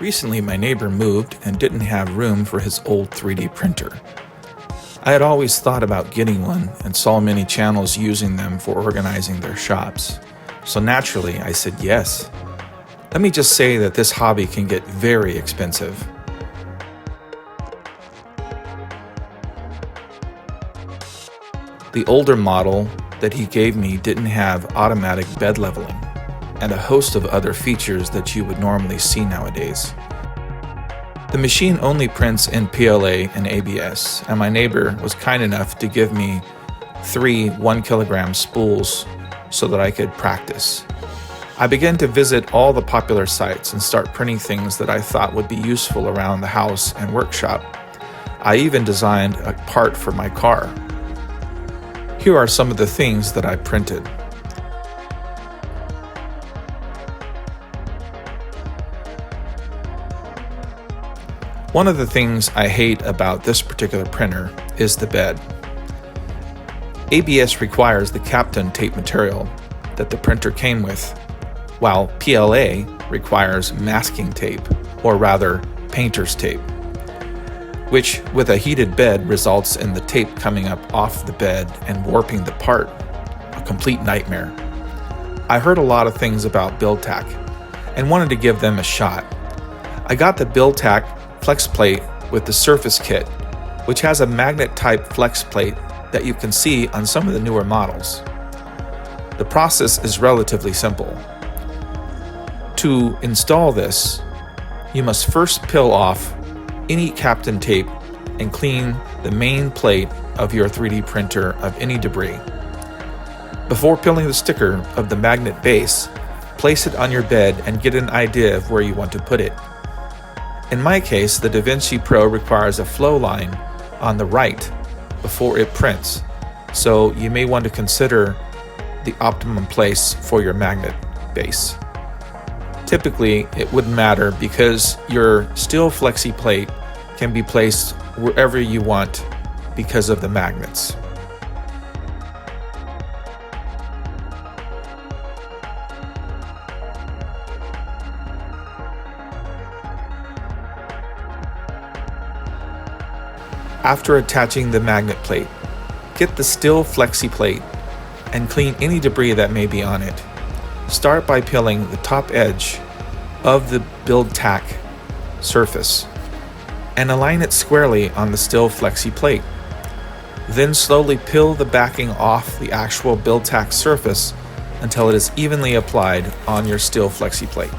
Recently, my neighbor moved and didn't have room for his old 3D printer. I had always thought about getting one and saw many channels using them for organizing their shops. So naturally, I said yes. Let me just say that this hobby can get very expensive. The older model that he gave me didn't have automatic bed leveling and a host of other features that you would normally see nowadays. The machine only prints in PLA and ABS, and my neighbor was kind enough to give me 3 1-kilogram spools so that I could practice. I began to visit all the popular sites and start printing things that I thought would be useful around the house and workshop. I even designed a part for my car. Here are some of the things that I printed. One of the things I hate about this particular printer is the bed. ABS requires the Kapton tape material that the printer came with, while PLA requires masking tape, or rather painter's tape, which with a heated bed results in the tape coming up off the bed and warping the part, a complete nightmare. I heard a lot of things about BuildTak and wanted to give them a shot. I got the BuildTak FlexPlate with the Surface kit, which has a magnet type flex plate that you can see on some of the newer models. The process is relatively simple. To install this, you must first peel off any Kapton tape and clean the main plate of your 3D printer of any debris. Before peeling the sticker of the magnet base, place it on your bed and get an idea of where you want to put it. In my case, the DaVinci Pro requires a flow line on the right before it prints, so you may want to consider the optimum place for your magnet base. Typically, it wouldn't matter because your steel flexi plate can be placed wherever you want because of the magnets. After attaching the magnet plate, get the steel flexi plate and clean any debris that may be on it. Start by peeling the top edge of the BuildTak surface and align it squarely on the steel flexi plate. Then slowly peel the backing off the actual BuildTak surface until it is evenly applied on your steel flexi plate.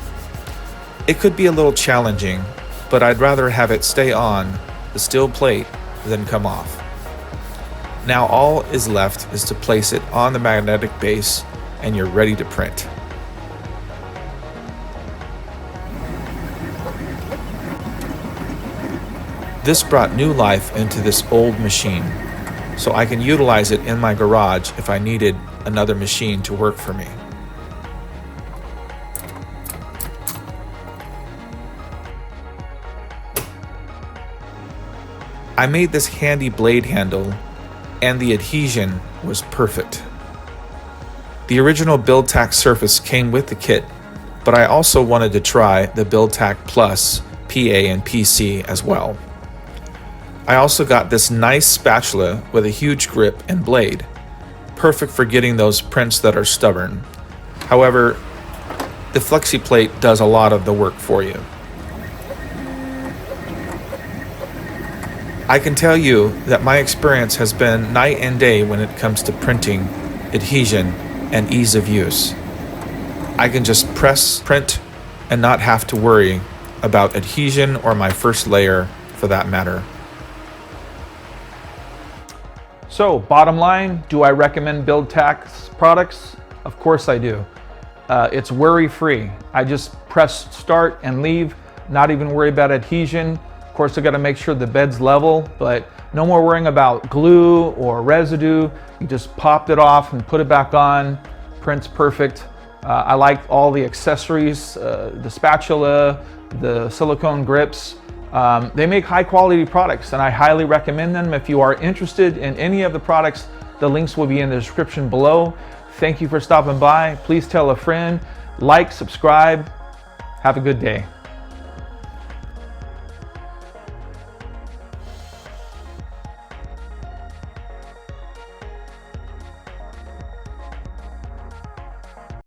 It could be a little challenging, but I'd rather have it stay on the steel plate than come off. Now all is left is to place it on the magnetic base and you're ready to print. This brought new life into this old machine, so I can utilize it in my garage if I needed another machine to work for me. I made this handy blade handle and the adhesion was perfect. The original BuildTak Surface came with the kit, but I also wanted to try the BuildTak Plus PA and PC as well. I also got this nice spatula with a huge grip and blade, perfect for getting those prints that are stubborn. However, the flexi plate does a lot of the work for you. I can tell you that my experience has been night and day when it comes to printing, adhesion, and ease of use. I can just press print and not have to worry about adhesion or my first layer for that matter. So, bottom line, do I recommend BuildTak's products? Of course I do. It's worry-free. I just press start and leave, not even worry about adhesion. Of course, I got to make sure the bed's level, but no more worrying about glue or residue. You just popped it off and put it back on. Prints perfect. I like all the accessories, the spatula, the silicone grips. They make high quality products and I highly recommend them. If you are interested in any of the products, the links will be in the description below. Thank you for stopping by. Please tell a friend, like, subscribe. Have a good day.